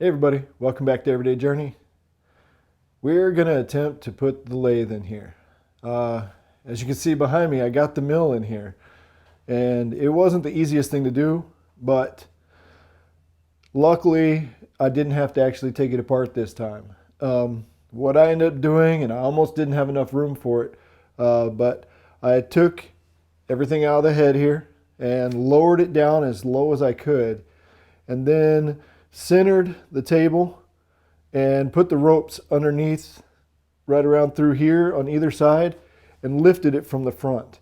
Hey everybody, welcome back to Everyday Journey. We're going to attempt to put the lathe in here. As you can see behind me, I got the mill in here. And it wasn't the easiest thing to do, but luckily I didn't have to actually take it apart this time. What I ended up doing, and I almost didn't have enough room for it, but I took everything out of the head here and lowered it down as low as I could, and then centered the table and put the ropes underneath right around through here on either side and lifted it from the front.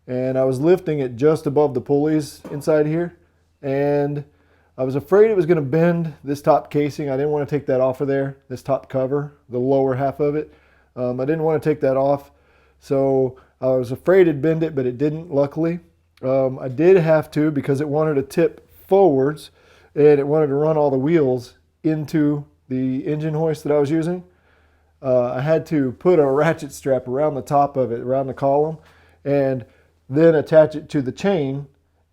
And I was lifting it just above the pulleys inside here, and I was afraid it was going to bend this top casing. I didn't want to take that off of there, this top cover, the lower half of it. I didn't want to take that off, so I was afraid it'd bend it, but it didn't, luckily. I did have to, because it wanted to tip forwards and it wanted to run all the wheels into the engine hoist that I was using. I had to put a ratchet strap around the top of it, around the column, and then attach it to the chain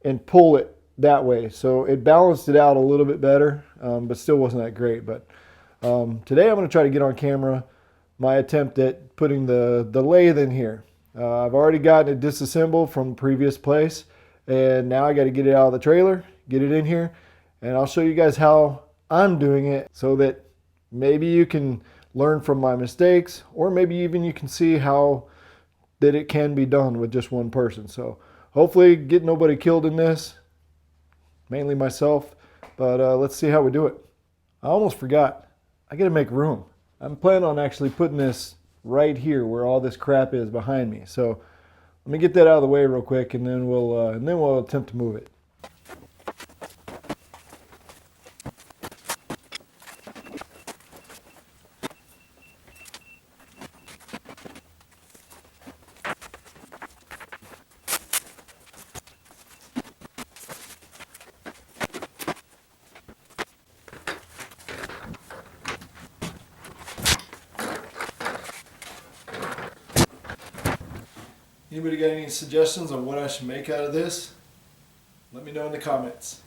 and pull it that way. So it balanced it out a little bit better, but still wasn't that great. But today I'm going to try to get on camera my attempt at putting the lathe in here. I've already gotten it disassembled from the previous place, and now I got to get it out of the trailer, get it in here, and I'll show you guys how I'm doing it so that maybe you can learn from my mistakes, or maybe even you can see how that it can be done with just one person. So hopefully get nobody killed in this, mainly myself, but let's see how we do it. I almost forgot, I gotta make room. I'm planning on actually putting this right here where all this crap is behind me. So let me get that out of the way real quick, and then we'll attempt to move it. Anybody got any suggestions on what I should make out of this? Let me know in the comments.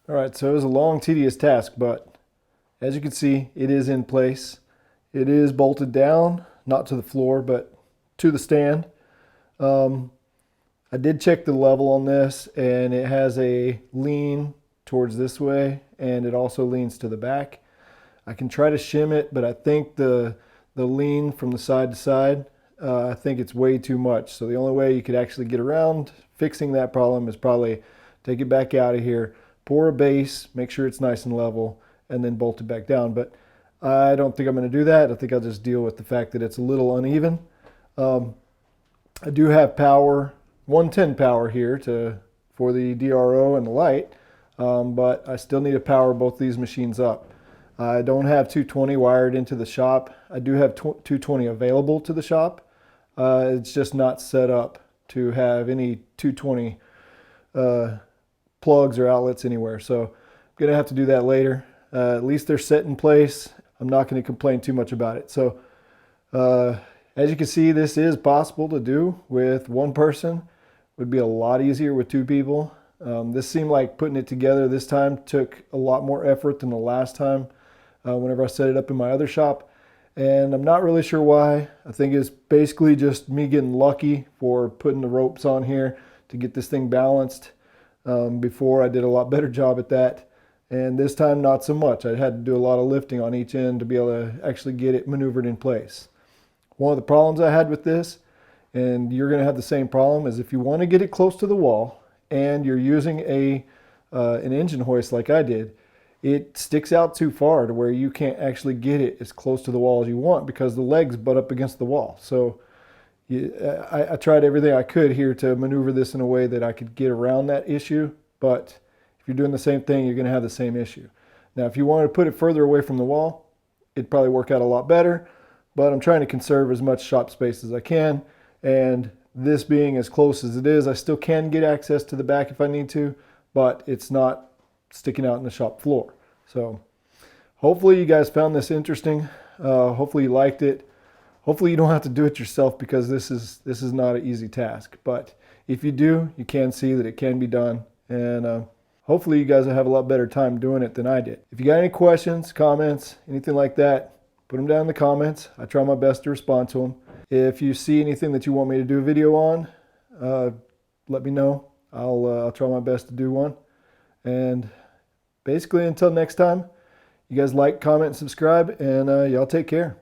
All right, so it was a long, tedious task, but as you can see, it is in place. It is bolted down, not to the floor, but to the stand. I did check the level on this, and it has a lean towards this way, and it also leans to the back. I can try to shim it, but I think the lean from the side to side, I think it's way too much. So the only way you could actually get around fixing that problem is probably take it back out of here, pour a base, make sure it's nice and level, and then bolt it back down. But I don't think I'm going to do that. I think I'll just deal with the fact that it's a little uneven. I do have power, 110 power here for the DRO and the light, but I still need to power both these machines up. I don't have 220 wired into the shop. I do have 220 available to the shop. It's just not set up to have any 220 plugs or outlets anywhere. So I'm going to have to do that later. At least they're set in place. I'm not going to complain too much about it. So as you can see, this is possible to do with one person. It would be a lot easier with two people. This seemed like putting it together this time took a lot more effort than the last time whenever I set it up in my other shop. And I'm not really sure why. I think it's basically just me getting lucky for putting the ropes on here to get this thing balanced. Before I did a lot better job at that. And this time not so much. I had to do a lot of lifting on each end to be able to actually get it maneuvered in place. One of the problems I had with this, and you're going to have the same problem, is if you want to get it close to the wall and you're using an engine hoist like I did, it sticks out too far to where you can't actually get it as close to the wall as you want because the legs butt up against the wall. So I tried everything I could here to maneuver this in a way that I could get around that issue, but if you're doing the same thing, you're going to have the same issue. Now, if you wanted to put it further away from the wall, it'd probably work out a lot better, but I'm trying to conserve as much shop space as I can, and this being as close as it is, I still can get access to the back if I need to, but it's not sticking out in the shop floor. So hopefully you guys found this interesting. Hopefully you liked it. Hopefully you don't have to do it yourself because this is not an easy task. But if you do, you can see that it can be done. And hopefully you guys will have a lot better time doing it than I did. If you got any questions, comments, anything like that, put them down in the comments. I try my best to respond to them. If you see anything that you want me to do a video on, let me know. I'll try my best to do one. And basically, until next time, you guys like, comment, and subscribe, and y'all take care.